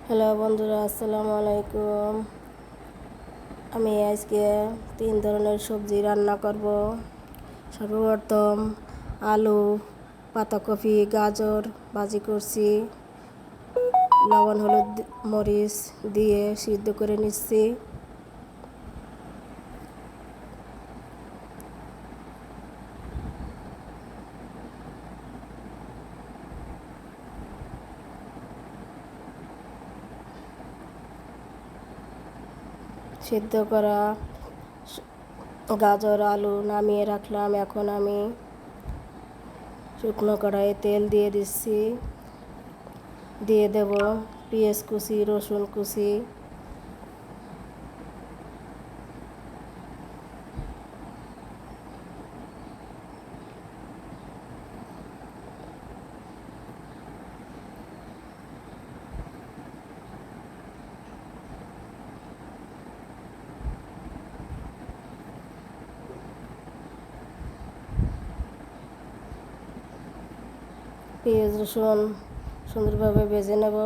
Hello বন্ধুরা, আসসালামু আলাইকুম। আমি আজকে 3 ধরনের সবজি রান্না করব। সর্বপ্রথম আলু, পাতাকপি, গাজর ভাজি করছি। লবণ, হলুদ, মরিচ দিয়ে সিদ্ধ করে নিচ্ছি। সিদ্ধ করা গাজর, আলু নামিয়ে রাখলাম। এখন আমি শুকনো কড়াইয়ে তেল দিয়ে দিচ্ছি। দিয়ে দেব পেঁয়াজ কুচি, রসুন কুচি, পেঁয়াজ রসুন সুন্দরভাবে ভেজে নেব।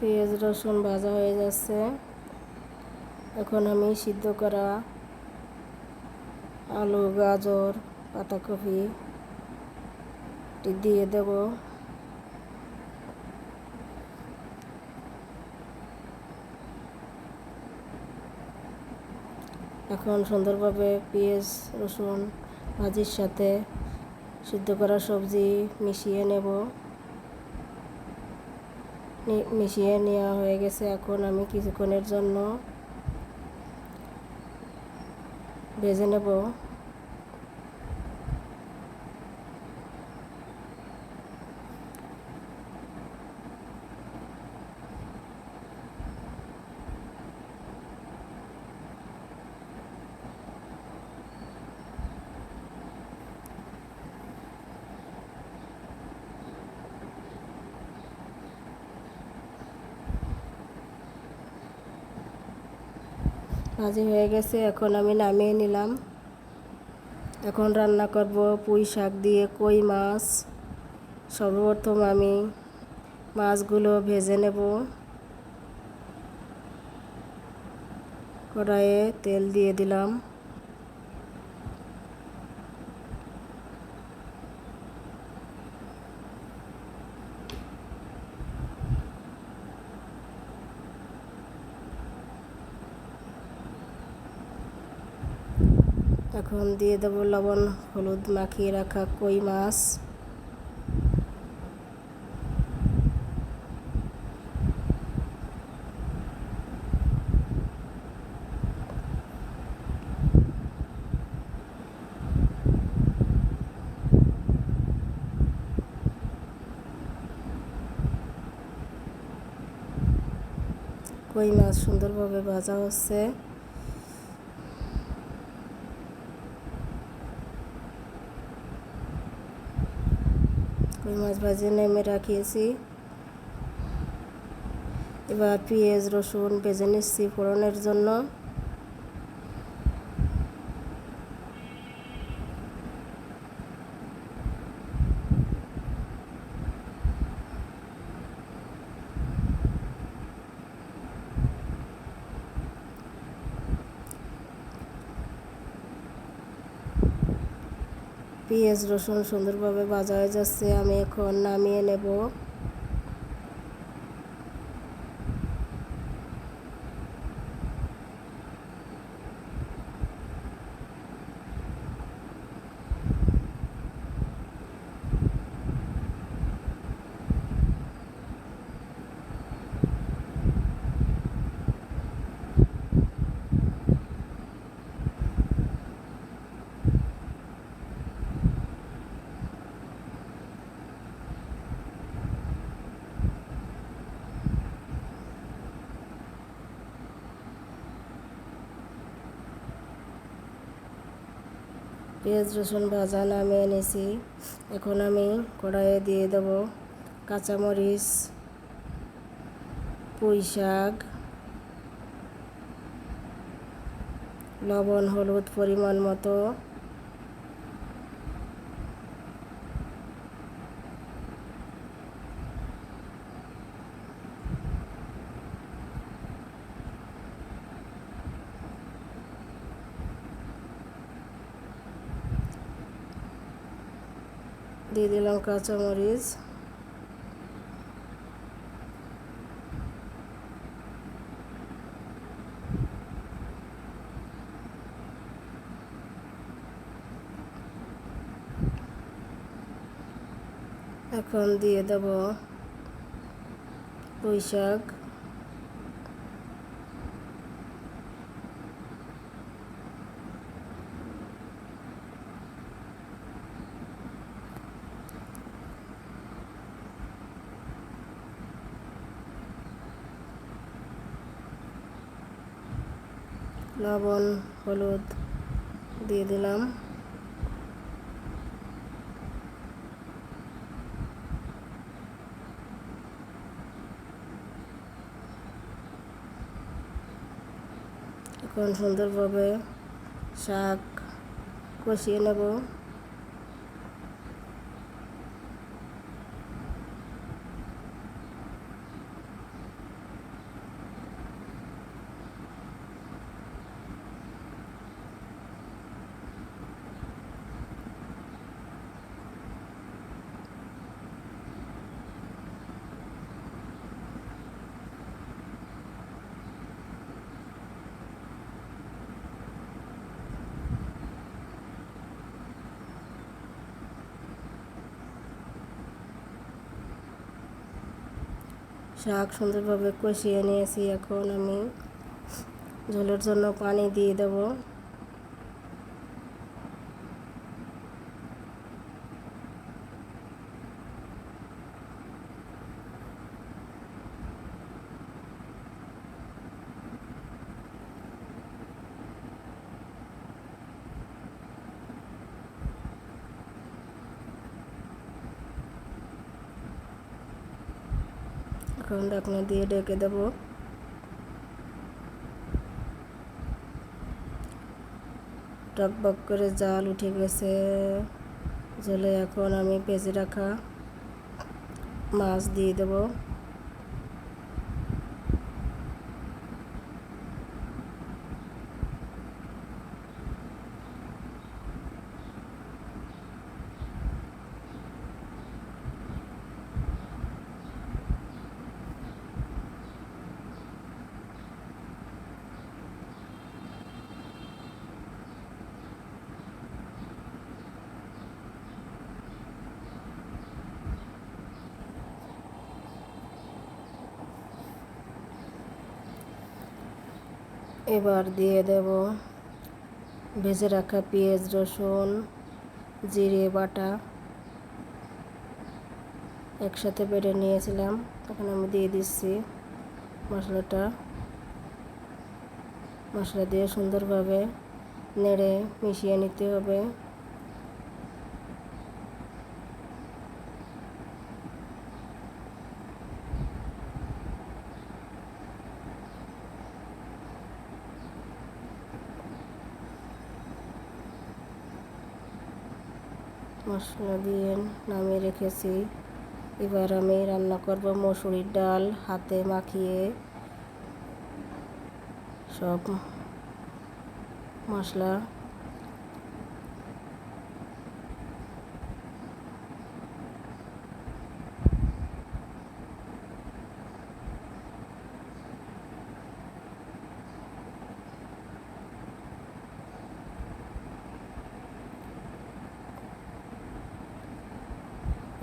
পেঁয়াজ রসুন ভাজা হয়ে যাচ্ছে। এখন আমি সিদ্ধ করা আলু, গাজর, পাতাকপি দিয়ে দেব। এখন সুন্দরভাবে পেঁয়াজ রসুন ভাজির সাথে সিদ্ধ করা সবজি মিশিয়ে নেব। মিশিয়ে নেওয়া হয়ে গেছে। এখন আমি কিছুক্ষণের জন্য ভেজে নেব। ভাজি হয়ে গেছে। এখন আমি নামিয়ে নিলাম। এখন রান্না করব পুঁই শাক দিয়ে কই মাছ। সর্বপ্রথম আমি মাছগুলো ভেজে নেব। কড়াইয়ে তেল দিয়ে দিলাম। এখন দিয়ে দেব লবণ হলুদ মাখিয়ে রাখা কই মাছ। কই মাছ সুন্দরভাবে ভাজা হচ্ছে। কই মাছ ভাজে নেমে রাখিয়েছি। এবার পেঁয়াজ রসুন ভেজে নিচ্ছি ফোড়নের জন্য। পেঁয়াজ রসুন সুন্দরভাবে ভাজা হয়ে যাচ্ছে। আমি এখন নামিয়ে নেব। পেঁয়াজ রসুন ভাজা নামিয়ে নিয়েছি। এখন আমি কড়াইয়ে দিয়ে দেব কাঁচামরিচ, পুঁই শাক, লবণ হলুদ পরিমাণ মতো, দিয়ে দিলাম কাঁচামরিচ, এখন দিয়ে দেব পুঁই শাক, লবণ হলুদ দিয়ে দিলাম। এখন সুন্দরভাবে শাক কষিয়ে নেব। শাক সুন্দরভাবে কষিয়ে নিয়েছি। এখন আমি ঝোলের জন্য পানি দিয়ে দেব। এখন ঢাকনা দিয়ে ঢেকে দেব। টকবক করে জাল উঠে গেছে ঝোলে। এখন আমি ভেজে রাখা মাছ দিয়ে দেব। এবার দিয়ে দেব ভেজে রাখা পেঁয়াজ রসুন জিরে বাটা একসাথে বেটে নিয়েছিলাম। এখন আমি দিয়ে দিচ্ছি মশলাটা। মশলা দিয়ে সুন্দরভাবে নেড়ে মিশিয়ে নিতে হবে। মশলা দিয়ে নামিয়ে রেখেছি। এবার আমি রান্না করব মসুরির ডাল। হাতে মাখিয়ে সব মশলা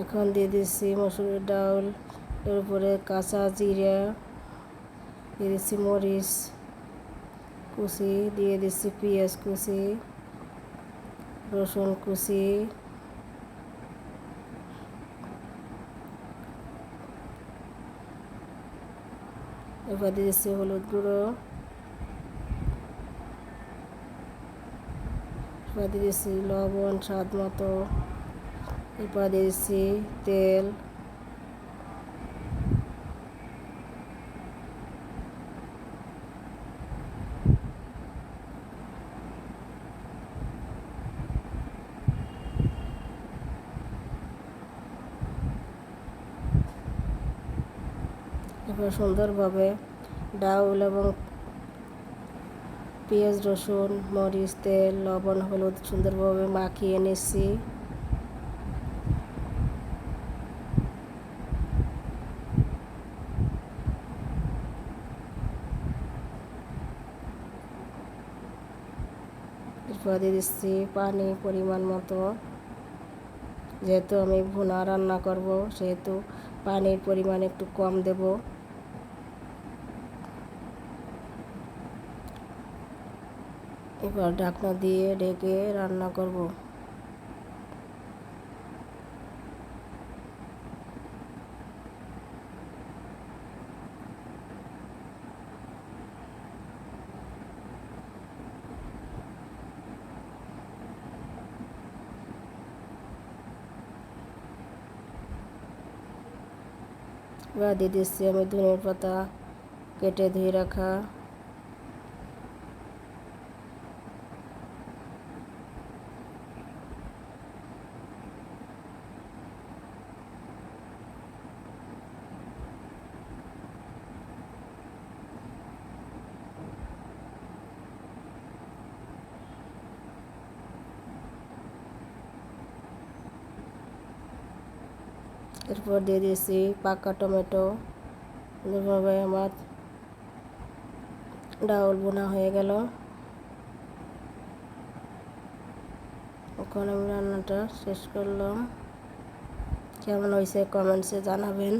এখন দিয়ে দিচ্ছি মসুরির ডাল, এর উপরে কাঁচা জিরা দিয়ে দিচ্ছি, মরিচ কুচি দিয়ে দিচ্ছি, পেঁয়াজ কুচি, রসুন কুচি, এবার দিয়ে দিচ্ছি হলুদ গুঁড়ো, এরপর দিয়ে দিচ্ছি লবণ স্বাদ মতো, এরপর দিয়ে দিচ্ছি তেল, এরপর সুন্দরভাবে ডাউল এবং পেঁয়াজ রসুন মরিচ তেল লবণ হলুদ সুন্দরভাবে মাখিয়ে নিচ্ছি। এরপর দিয়ে দিচ্ছি পানি পরিমাণ মতো, যেহেতু আমি ভুনা রান্না করব সেহেতু পানির পরিমাণ একটু কম দেব। এবার ঢাকনা দিয়ে ঢেকে রান্না করব। এবার দিয়ে দিচ্ছি আমি ধনের পাতা কেটে ধুয়ে রাখা, এরপর দিয়ে দিয়েছি পাকা টমেটো। সুন্দরভাবে আমার ডাউল বোনা হয়ে গেল। এখন আমি রান্নাটা শেষ করলাম। কেমন হয়েছে কমেন্টসে জানাবেন।